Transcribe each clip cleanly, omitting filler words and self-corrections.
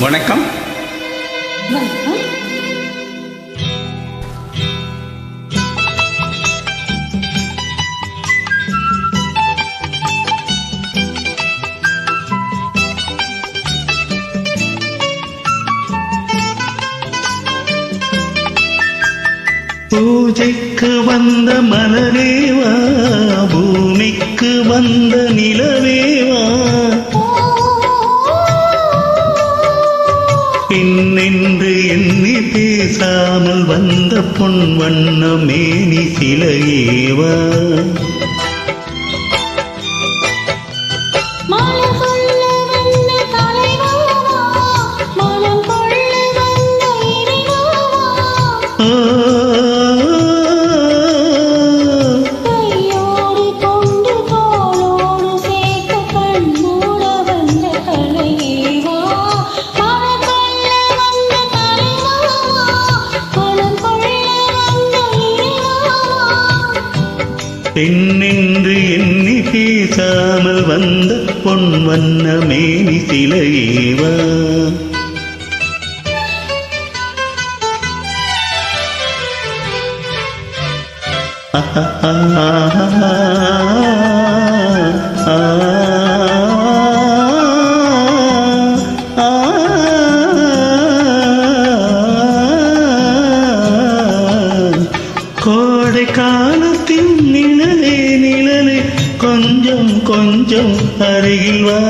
வணக்கம். பூஜைக்கு வந்த மலரேவா, பூமிக்கு வந்த நிலவேவா, பின்னென்று எண்ணி பேசாமல் வந்த பொன் வண்ண மேனி சிலையேவா, பெண்ணென்று எண்ணி பேசாமல் வந்த பொன் வண்ண மேனி சிலையேவா, கோடை காலத்தின் நிழலே நிழலே கொஞ்சம் கொஞ்சம் அருகில் வா,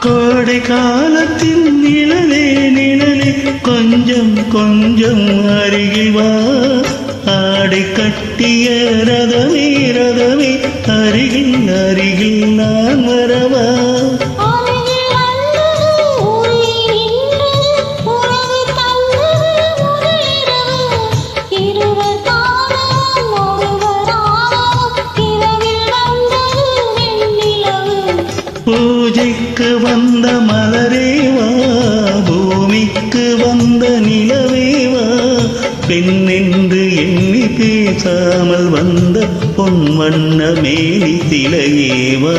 கோடை காலத்தின் நிழலே நிழலே கொஞ்சம் கொஞ்சம் அருகில் வா, ஆடை கட்டிய ரதமே ரதமே அருகில் அருகில் நான் வரவா, பூஜைக்கு வந்த மலரேவா, பூமிக்கு வந்த நிலவேவா, பெண்ணென்று எண்ணி பேசாமல் வந்த பொன் வண்ண மேனி சிலையேவா.